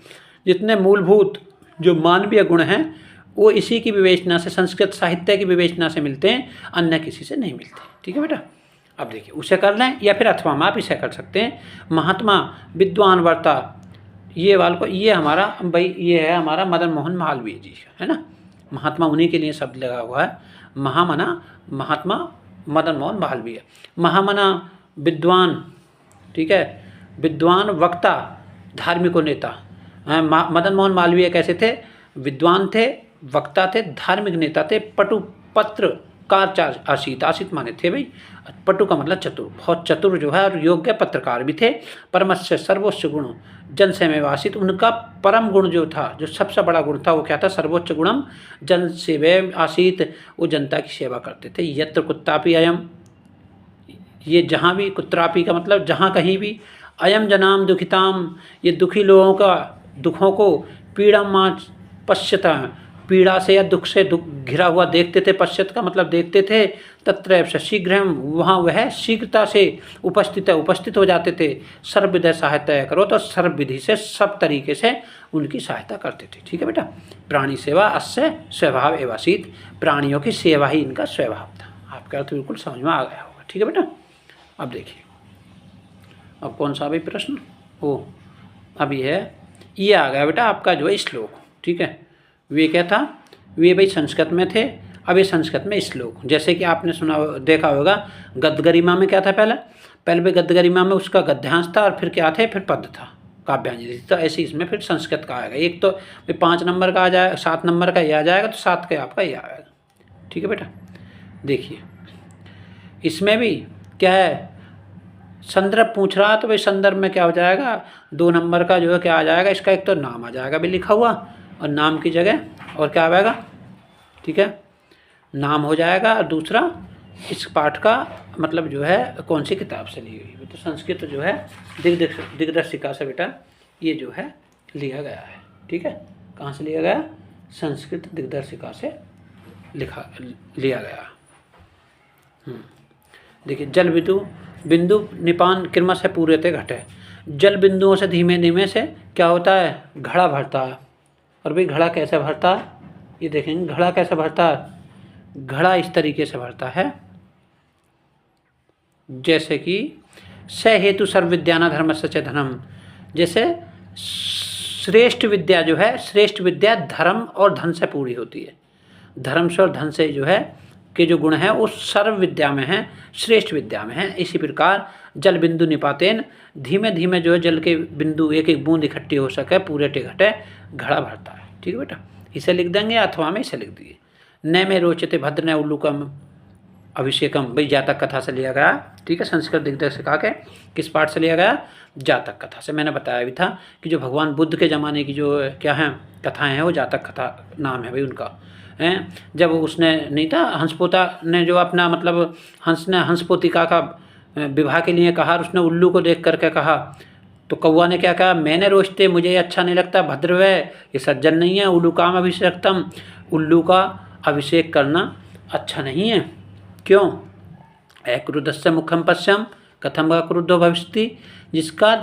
जितने मूलभूत जो मानवीय गुण हैं वो इसी की विवेचना से, संस्कृत साहित्य की विवेचना से मिलते हैं, अन्य किसी से नहीं मिलते। ठीक है बेटा, अब देखिए उसे कर लें या फिर अथवा में आप इसे कर सकते हैं। महात्मा विद्वान वर्ता, ये वाल को, ये हमारा भाई ये है हमारा मदन मोहन मालवीय जी है ना। महात्मा उन्हीं के लिए शब्द लगा हुआ है। महामना महात्मा मदन मोहन मालवीय। महामना विद्वान, ठीक है, विद्वान वक्ता धार्मिक नेता। मदन मोहन मालवीय कैसे थे? विद्वान थे, वक्ता थे, धार्मिक नेता थे, पटु पत्रकार आसित, आसित माने थे भाई। पटु का मतलब चतुर, बहुत चतुर जो है, और योग्य पत्रकार भी थे। परमस्य सर्वोच्च गुण जन सेवा आसित, उनका परम गुण जो था, जो सबसे बड़ा गुण था वो क्या था? सर्वोच्च गुणम जन सेवे आसित, वो जनता की सेवा करते थे। यत्र कुत्तापि अयम, ये जहाँ भी, कुत्रापि का मतलब जहाँ कहीं भी, अयम जनाम दुखिताम, ये दुखी लोगों का दुखों को, पीड़ा माँ पश्यता, पीड़ा से या दुख से घिरा हुआ देखते थे। पश्यत का मतलब देखते थे। तत्र शीघ्र, वहाँ वह शीघ्रता से उपस्थित हो जाते थे। सर्वविधि सहायता करो, तो सर्वविधि से सब तरीके से उनकी सहायता करते थे। ठीक है बेटा, प्राणी सेवा अस्य स्वभाव एवासीत, प्राणियों की सेवा ही इनका स्वभाव था। आपका अर्थ बिल्कुल समझ में आ गया होगा। ठीक है बेटा, अब देखिए अब कौन सा भी प्रश्न हो, अब ये आ गया बेटा आपका जो है श्लोक। ठीक है, वे क्या था? वे भाई संस्कृत में थे। अब ये संस्कृत में श्लोक, जैसे कि आपने सुना देखा होगा गद्यगरिमा में क्या था? पहले भी गद्यगरिमा में उसका गद्यांश था, और फिर क्या थे? फिर पद था, काव्यांजलि। तो ऐसे इसमें फिर संस्कृत का आएगा। एक तो 5 नंबर का आ जाएगा, 7 नंबर का ये आ जाएगा, तो 7 का आपका ये आएगा। ठीक है बेटा, देखिए इसमें भी क्या है, संदर्भ पूछ रहा, तो भाई संदर्भ में क्या हो जाएगा? 2 नंबर का जो है क्या आ जाएगा? इसका एक तो नाम आ जाएगा भी लिखा हुआ, और नाम की जगह और क्या आएगा? ठीक है, नाम हो जाएगा, और दूसरा इस पाठ का मतलब जो है कौन सी किताब से ली हुई। तो संस्कृत जो है दिग्दर्शिका से बेटा ये जो है लिया गया है। ठीक है, कहाँ से लिया गया? संस्कृत दिग्दर्शिका से लिया गया। देखिए, जल बिंदु निपान किरमा से पूरे थे घटे, जल बिंदुओं से धीमे धीमे से क्या होता है? घड़ा भरता है। और भाई घड़ा कैसे भरता है? ये देखेंगे घड़ा कैसे भरता है। घड़ा इस तरीके से भरता है, जैसे कि स हेतु सर्व विद्याना धर्म सच धर्म, जैसे श्रेष्ठ विद्या जो है, श्रेष्ठ विद्या धर्म और धन से पूरी होती है। धर्म से और धन से जो है के जो गुण हैं वो सर्व विद्या में हैं, श्रेष्ठ विद्या में हैं। इसी प्रकार जल बिंदु निपातेन, धीमे धीमे जो है जल के बिंदु एक एक बूंद इकट्ठी हो सके, पूरे टेघटे घड़ा भरता है। ठीक है बेटा, इसे लिख देंगे अथवा में इसे लिख दिए। न में रोचते भद्र न उल्लूकम अभिषेकम, भाई जातक कथा से लिया गया। ठीक है, संस्कृत दिग्दर्शिका के किस पाठ से लिया गया? जातक कथा से। मैंने बताया भी था कि जो भगवान बुद्ध के ज़माने की जो क्या हैं कथाएँ हैं वो जातक कथा नाम है भाई उनका। हैं, जब उसने नहीं था हंसपोता ने जो अपना मतलब हंस ने हंसपोतिका का विवाह के लिए कहा, उसने उल्लू को देख करके कहा, तो कौवा ने क्या कहा? मैंने रोचते, मुझे ये अच्छा नहीं लगता, भद्र है, ये सज्जन नहीं है। उल्लू काम अभिषेकतम, उल्लू का अभिषेक करना अच्छा नहीं है। क्यों? अक्रुद्धस्य मुखम पश्यम कथम अक्रुद्धो भविष्यति, जिसका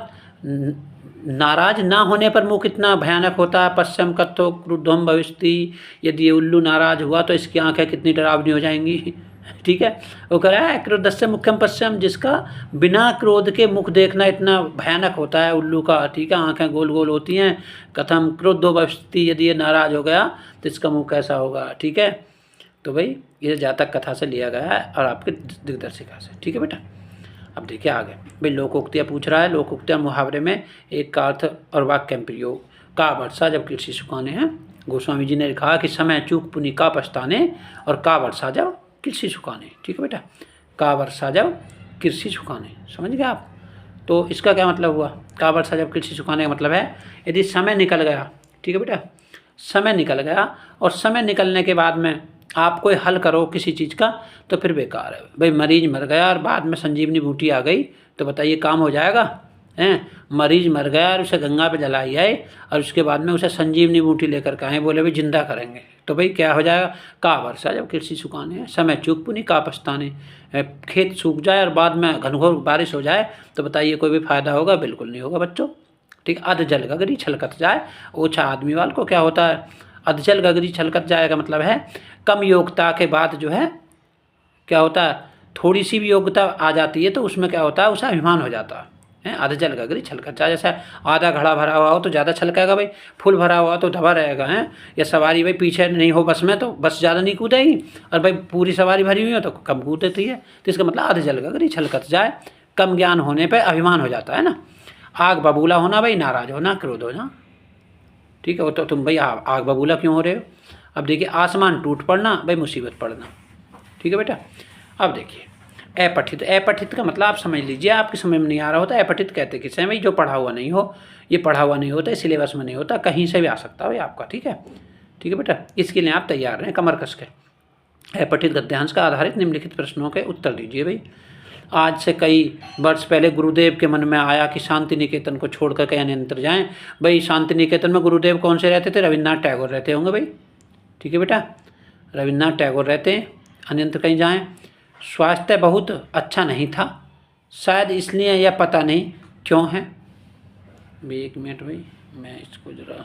नाराज ना होने पर मुख इतना भयानक होता है। पश्चिम कत्तो क्रुद्धम भविष्यति, यदि ये उल्लू नाराज हुआ तो इसकी आंखें कितनी डरावनी हो जाएंगी। ठीक है, वो कह रहा है क्रोधस्य मुख्यम पश्चिम, जिसका बिना क्रोध के मुख देखना इतना भयानक होता है उल्लू का। ठीक है, आंखें गोल गोल होती हैं। कथम क्रोधो भविष्यति, यदि ये नाराज हो गया तो इसका मुँह कैसा होगा। ठीक है, तो भाई ये जातक कथा से लिया गया है और आपके दिग्दर्शिका से। ठीक है बेटा, अब देखिए आगे भाई लोकोक्तियाँ पूछ रहा है। लोकोक्तियाँ मुहावरे में एक का अर्थ और वाक्य प्रयोग। का वर्षा जब कृषि सुखाने हैं, गोस्वामी जी ने कहा कि समय चूक पुनि का पछताने, और का वर्षा जब कृषि सुखाने, ठीक है बेटा। का वर्षा जब कृषि सुखाने, समझ गए आप। तो इसका क्या मतलब हुआ, का वर्षा जब कृषि सुखाने का मतलब है यदि समय निकल गया, ठीक है बेटा, समय निकल गया और समय निकलने के बाद में आप कोई हल करो किसी चीज़ का तो फिर बेकार है भाई। मरीज मर गया और बाद में संजीवनी बूटी आ गई तो बताइए काम हो जाएगा हैं। मरीज मर गया और उसे गंगा पे जलाई आए और उसके बाद में उसे संजीवनी बूटी लेकर के आए, बोले भाई जिंदा करेंगे, तो भाई क्या हो जाएगा, का वर्षा जब कृषि सुखाने, समय चूक पुनी का पछताने। खेत सूख जाए और बाद में घनघोर बारिश हो जाए तो बताइए कोई भी फायदा होगा, बिल्कुल नहीं होगा बच्चों, ठीक। अध जल गगरी छलकत जाए ओछा आदमी वाल को, क्या होता है अध जल गगरी छलकत जाए का मतलब है कम योग्यता के बाद जो है क्या होता है, थोड़ी सी भी योग्यता आ जाती है तो उसमें क्या होता है, उसे अभिमान हो जाता है। अध जल गगरी छलकत जाए, जैसे आधा घड़ा भरा हुआ हो तो ज़्यादा छलकेगा भाई, फुल भरा हुआ तो दबा रहेगा है। या सवारी भाई पीछे नहीं हो बस में तो बस ज़्यादा नहीं कूदेगी, और भाई पूरी सवारी भरी हुई हो तो कम कूद देती है। तो इसका मतलब अध जल गगरी छलकत जाए, कम ज्ञान होने पर अभिमान हो जाता है ना। आग बबूला होना भाई, नाराज होना, क्रोध होना, ठीक है। वो तो तुम भाई आग बबूला क्यों हो रहे हो। अब देखिए आसमान टूट पड़ना भाई, मुसीबत पड़ना, ठीक है बेटा। अब देखिए अपठित, अपठित का मतलब आप समझ लीजिए, आपके समझ में नहीं आ रहा होता, अपठित कहते किसे भाई, जो पढ़ा हुआ नहीं हो, ये पढ़ा हुआ नहीं होता, सिलेबस में नहीं होता, कहीं से भी आ सकता है भाई आपका, ठीक है, ठीक है बेटा। इसके लिए आप तैयार रहें कमर कस के। अपठित गद्यांश का आधारित निम्नलिखित प्रश्नों के उत्तर दीजिए भाई। आज से कई वर्ष पहले गुरुदेव के मन में आया कि शांति निकेतन को छोड़कर कहीं अन्यत्र जाएं। भाई शांति निकेतन में गुरुदेव कौन से रहते थे, रविन्द्रनाथ टैगोर रहते होंगे भाई, ठीक है बेटा, रविन्द्रनाथ टैगोर रहते हैं, अन्यत्र कहीं जाएं। स्वास्थ्य बहुत अच्छा नहीं था, शायद इसलिए या पता नहीं क्यों है। भाई एक मिनट भाई, मैं इसको जरा,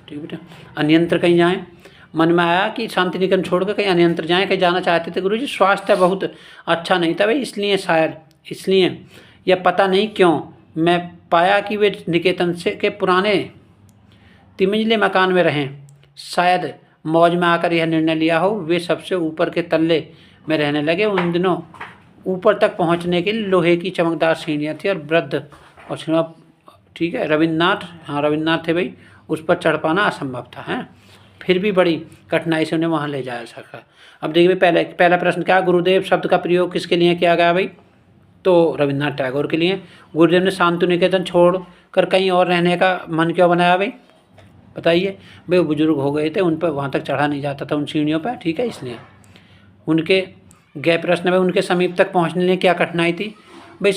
ठीक है बेटा, अन्यत्र कहीं जाएं। मन में आया कि शांति निकेतन छोड़कर कहीं अन्यत्र जाएं, कहीं जाना चाहते थे गुरुजी, स्वास्थ्य बहुत अच्छा नहीं था भाई, इसलिए शायद, इसलिए या पता नहीं क्यों मैं पाया कि वे निकेतन से के पुराने तिमंजले मकान में रहें। शायद मौज में आकर यह निर्णय लिया हो, वे सबसे ऊपर के तल्ले में रहने लगे। उन दिनों ऊपर तक पहुंचने के लिए लोहे की चमकदार सीढ़ियाँ थी और वृद्ध और सीढ़ियाँ, ठीक है, रविन्द्रनाथ, हाँ रविन्द्रनाथ थे भाई, उस पर चढ़ पाना असंभव था है, फिर भी बड़ी कठिनाई से उन्हें वहाँ ले जाया सका। अब देखिए पहला प्रश्न क्या, गुरुदेव शब्द का प्रयोग किसके लिए किया गया भाई, तो रविन्द्रनाथ टैगोर के लिए। गुरुदेव ने शांति निकेतन छोड़ कर कहीं और रहने का मन क्यों बनाया भाई, बताइए। भाई वो बुजुर्ग हो गए थे, उन पर वहाँ तक चढ़ा नहीं जाता था उन सीढ़ियों पर, ठीक है, इसलिए। उनके गए प्रश्न में उनके समीप तक पहुँचने के लिए क्या कठिनाई थी भाई,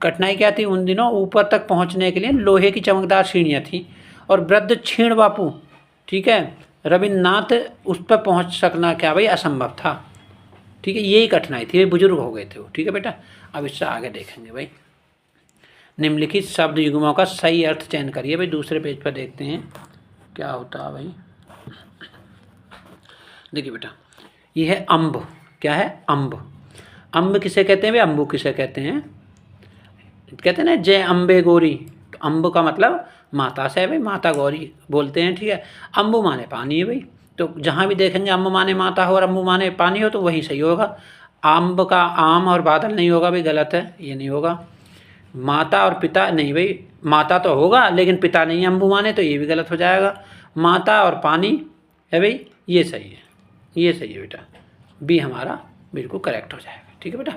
कठिनाई क्या थी, उन दिनों ऊपर तक पहुँचने के लिए लोहे की चमकदार सीढ़ियाँ थी और वृद्ध क्षीण बापू, ठीक है, रविन्द्रनाथ उस पर पहुँच सकना क्या भाई असंभव था, ठीक है, यही कठिनाई थी, बुजुर्ग हो गए थे वो, ठीक है बेटा। अब इससे आगे देखेंगे भाई, निम्नलिखित शब्द युग्मों का सही अर्थ चयन करिए भाई। दूसरे पेज पर देखते हैं क्या होता है भाई। देखिए बेटा ये है अम्ब, क्या है अम्ब, अम्ब किसे कहते हैं भाई, अम्बू किसे कहते हैं, कहते हैं ना जय अम्बे गौरी, तो अम्ब का मतलब माता से है भाई, माता गौरी बोलते हैं, ठीक है। अम्बू माने पानी है भाई, तो जहाँ भी देखेंगे अम्ब माने माता हो और अम्बू माने पानी हो तो वही सही होगा। अम्ब का आम और बादल नहीं होगा भाई, गलत है, ये नहीं होगा। माता और पिता नहीं भाई, माता तो होगा लेकिन पिता नहीं अम्बू माने, तो ये भी गलत हो जाएगा। माता और पानी है भाई, ये सही है, ये सही है बेटा, बी हमारा बिल्कुल करेक्ट हो जाएगा, ठीक है बेटा।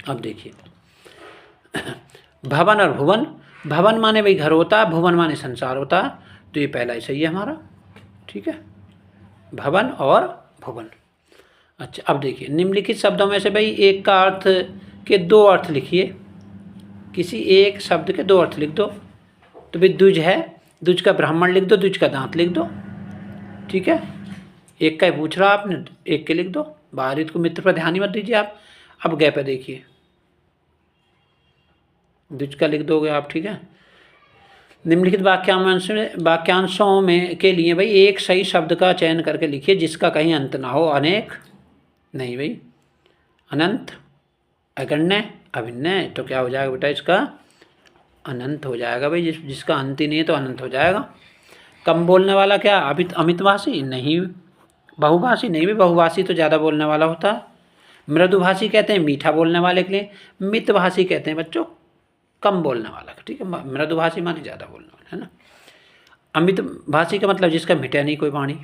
अब देखिए भवन और भुवन, भवन माने भाई घर होता है, भुवन माने संसार होता है, तो ये पहला ही सही है हमारा, ठीक है, भवन और भुवन। अच्छा अब देखिए निम्नलिखित शब्दों में से भाई एक का अर्थ के दो अर्थ लिखिए, किसी एक शब्द के दो अर्थ लिख दो। तो भाई द्विज है, द्विज का ब्राह्मण लिख दो, द्विज का दांत लिख दो, ठीक है, एक का ही पूछ रहा आपने, एक के लिख दो, बाहरित को मित्र पर ध्यान ही मत दीजिए आप। अब गए पे देखिए द्विज का लिख दोगे आप, ठीक है। निम्नलिखित वाक्यांशों में के लिए भाई एक सही शब्द का चयन करके लिखिए जिसका कहीं अंत ना हो। अनेक नहीं भाई, अनंत, अगण्य, अभिन्य, तो क्या हो जाएगा बेटा इसका अनंत हो जाएगा भाई, जिसका अंत ही नहीं है तो अनंत हो जाएगा। कम बोलने वाला क्या अमितभाषी नहीं, बहुभाषी नहीं भी, बहुभाषी तो ज़्यादा बोलने वाला होता है। मृदुभाषी कहते हैं मीठा बोलने वाले के लिए, मितभाषी कहते हैं बच्चों कम बोलने वाला, ठीक है। मृदुभाषी माने ज़्यादा बोलने वाला है ना। अमित भाषी का मतलब जिसका मिटा नहीं कोई वाणी,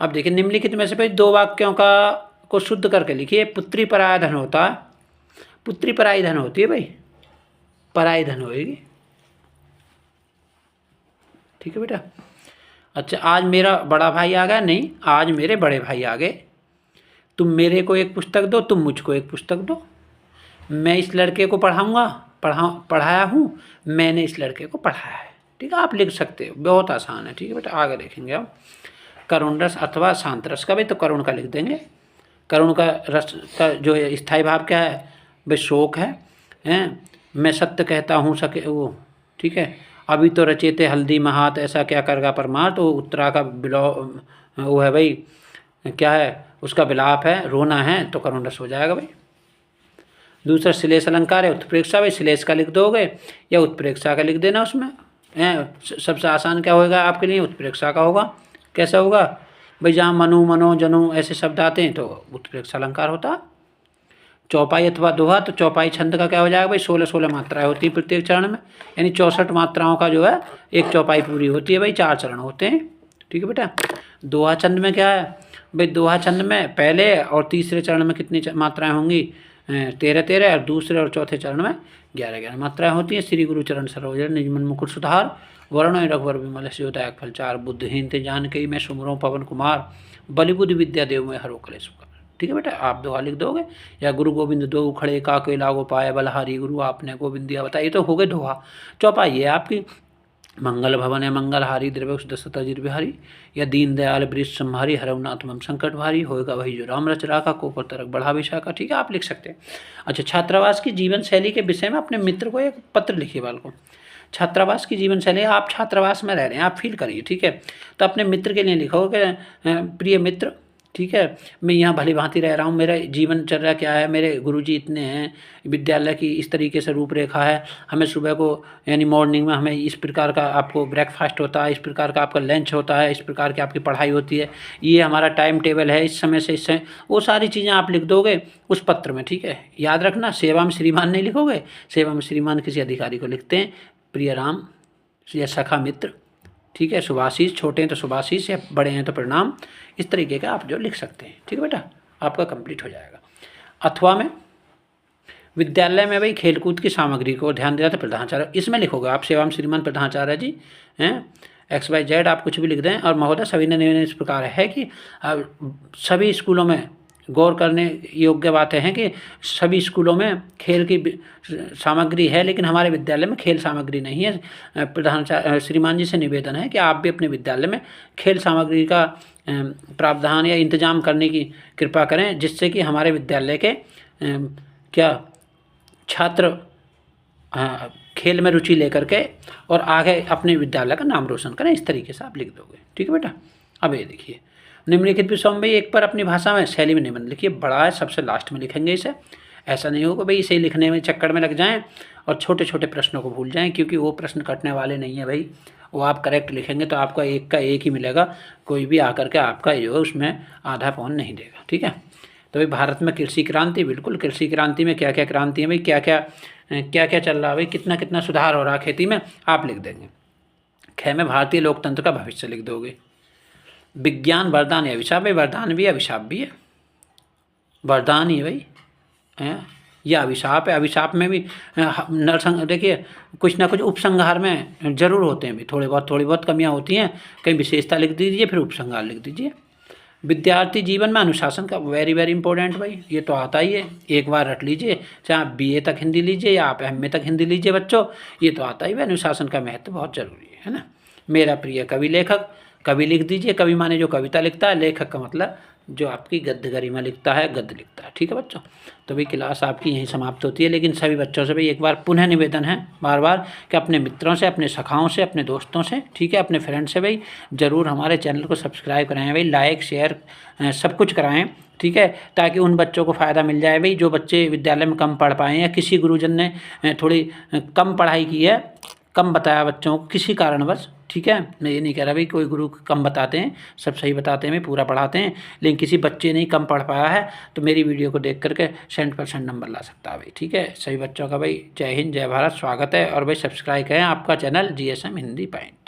अब देखिए निम्नलिखित में से भाई 2 वाक्यों का को शुद्ध करके लिखिए। पुत्री पराया धन होता है, पुत्री पराई धन होती है भाई, पराई धन होएगी, ठीक है बेटा। अच्छा, आज मेरा बड़ा भाई आ गया, नहीं, आज मेरे बड़े भाई आ गए। तुम मेरे को एक पुस्तक दो, तुम मुझको एक पुस्तक दो। मैं इस लड़के को पढ़ाया हूँ, मैंने इस लड़के को पढ़ाया है, ठीक है। आप लिख सकते हो, बहुत आसान है, ठीक है बेटा। आगे देखेंगे अब करुण रस अथवा शांत रस का, भाई तो करुण का लिख देंगे। करुण का रस का जो स्थायी भाव क्या है भाई, शोक है, हैं। मैं सत्य कहता हूँ सके वो, ठीक है। अभी तो रचेते हल्दी महात, ऐसा क्या करेगा परमार्थ, तो उत्तरा का वो है भाई, क्या है उसका विलाप है, रोना है, तो करुण रस हो जाएगा भाई। दूसरा श्लेष अलंकार है उत्प्रेक्षा, भाई श्लेष का लिख दोगे या उत्प्रेक्षा का लिख देना उसमें, सबसे आसान क्या होगा आपके लिए, उत्प्रेक्षा का होगा। कैसा होगा भाई, जहाँ मनु मनो जनु ऐसे शब्द आते हैं तो उत्प्रेक्षा अलंकार होता। चौपाई अथवा दोहा, तो चौपाई छंद का क्या हो जाएगा भाई, 16 मात्राएं होती हैं प्रत्येक चरण में, यानी 64 मात्राओं का जो है एक चौपाई पूरी होती है भाई, 4 चरण होते हैं, ठीक है बेटा। दोहा छंद में क्या है भाई, दोहा छंद में पहले और तीसरे चरण में कितनी मात्राएं होंगी, 13 और दूसरे और चौथे चरण में 11 मात्राएं होती हैं। श्री गुरु चरण सरोज निजमन मुकुट सुधार, वर्ण रघुवर विमल सियोदायक फल चार, बुद्धहीन ते जान के मैं सुमरो पवन कुमार, बलि बुद्धि विद्या देव में हरो कलेश सुकार, ठीक है बेटा। आप दोहा लिख दोगे, या गुरु गोविंद दो खड़े काके लागो पाए, बलहारी गुरु आपने गोविंद दिया बताइए, तो हो गए दोहा। चौपाई है आपकी, मंगल भवन है मंगलहारी, द्रव्य दशरथ बिहारी, या दीन दयाल वृष संहारी, हरवनाथ मम संकट भारी, होएगा वही जो राम रच राखा, कोपर तरक बढ़ा विशाखा, ठीक है। आप लिख सकते हैं। अच्छा, छात्रावास की जीवन शैली के विषय में अपने मित्र को एक पत्र लिखिए बालकों। छात्रावास की जीवन शैली, आप छात्रावास में रह रहे हैं, आप फील करिए, ठीक है। तो अपने मित्र के लिए लिखो कि प्रिय मित्र, ठीक है, मैं यहाँ भली भांति रह रहा हूँ, मेरा जीवनचर्या क्या है, मेरे गुरुजी इतने हैं, विद्यालय की इस तरीके से रूपरेखा है, हमें सुबह को यानी मॉर्निंग में हमें इस प्रकार का आपको ब्रेकफास्ट होता है, इस प्रकार का आपका लंच होता है, इस प्रकार की आपकी पढ़ाई होती है, ये हमारा टाइम टेबल है, इस समय से इस समय, वो सारी चीज़ें आप लिख दोगे उस पत्र में, ठीक है। याद रखना, सेवा में श्रीमान नहीं लिखोगे, सेवा में श्रीमान किसी अधिकारी को लिखते हैं, प्रिय राम या सखा मित्र, ठीक है। शुभाशीष, छोटे हैं तो शुभाशीष, या बड़े हैं तो प्रणाम, इस तरीके का आप जो लिख सकते हैं, ठीक है बेटा। आपका कंप्लीट हो जाएगा। अथवा में विद्यालय में भाई खेलकूद की सामग्री को ध्यान दिया था प्रधानाचार्य, इसमें लिखोगे आप सेवा में श्रीमान प्रधानाचार्य जी हैं, XYZ आप कुछ भी लिख दें। और महोदय सभी ने निवेदन इस प्रकार है कि सभी स्कूलों में गौर करने योग्य बातें हैं कि सभी स्कूलों में खेल की सामग्री है, लेकिन हमारे विद्यालय में खेल सामग्री नहीं है। प्रधान श्रीमान जी से निवेदन है कि आप भी अपने विद्यालय में खेल सामग्री का प्रावधान या इंतजाम करने की कृपा करें, जिससे कि हमारे विद्यालय के क्या छात्र खेल में रुचि लेकर के और आगे अपने विद्यालय का नाम रोशन करें। इस तरीके से आप लिख दोगे, ठीक है बेटा। अब ये देखिए, निम्नलिखित विषयों में भाई एक पर अपनी भाषा में शैली में निबंध लिखिए। बड़ा है, सबसे लास्ट में लिखेंगे इसे। ऐसा नहीं होगा भाई इसे लिखने में चक्कर में लग जाएं और छोटे छोटे प्रश्नों को भूल जाएं, क्योंकि वो प्रश्न कटने वाले नहीं है भाई। वो आप करेक्ट लिखेंगे तो आपका एक का एक ही मिलेगा, कोई भी आकर के आपका जो है उसमें आधा पौन नहीं देगा, ठीक है। तो भाई भारत में कृषि क्रांति, बिल्कुल कृषि क्रांति में क्या क्या क्रांति है भाई, क्या क्या चल रहा है भाई, कितना कितना सुधार हो रहा है खेती में, आप लिख देंगे। ख में भारतीय लोकतंत्र का भविष्य लिख दोगे। विज्ञान वरदान या अभिशाप, भाई वरदान भी है अभिशाप भी है, वरदान ही है भाई या अभिशाप है। अभिशाप में भी नरसंहार, देखिए कुछ ना कुछ उपसंहार में जरूर होते हैं भी, थोड़ी बहुत कमियां होती हैं, कहीं विशेषता लिख दीजिए फिर उपसंहार लिख दीजिए। विद्यार्थी जीवन में अनुशासन का वेरी वेरी इंपॉर्टेंट भाई, ये तो आता ही है, एक बार रट लीजिए, चाहे आप BA तक हिंदी लीजिए या आप MA तक हिंदी लीजिए बच्चों, ये तो आता ही है। अनुशासन का महत्व बहुत जरूरी है ना। मेरा प्रिय कवि लेखक, कवि लिख दीजिए, कवि माने जो कविता लिखता है, लेखक का मतलब जो आपकी गद्य गरिमा लिखता है, गद्य लिखता है, ठीक है बच्चों। तो भाई क्लास आपकी यहीं समाप्त होती है, लेकिन सभी बच्चों से भाई एक बार पुनः निवेदन है बार बार कि अपने मित्रों से, अपने सखाओं से, अपने दोस्तों से, ठीक है, अपने फ्रेंड से भाई ज़रूर हमारे चैनल को सब्सक्राइब कराएं भाई, लाइक शेयर सब कुछ कराएं, ठीक है, ताकि उन बच्चों को फ़ायदा मिल जाए भाई जो बच्चे विद्यालय में कम पढ़ पाएँ या किसी गुरुजन ने थोड़ी कम पढ़ाई की है, कम बताया बच्चों को किसी कारणवश, ठीक है। मैं ये नहीं कह रहा भाई कोई गुरु कम बताते हैं, सब सही बताते हैं, पूरा पढ़ाते हैं, लेकिन किसी बच्चे ने कम पढ़ पाया है तो मेरी वीडियो को देख करके 100% नंबर ला सकता है भाई, ठीक है। सभी बच्चों का भाई जय हिंद जय भारत, स्वागत है। और भाई सब्सक्राइब करें आपका चैनल GSM हिंदी पॉइंट।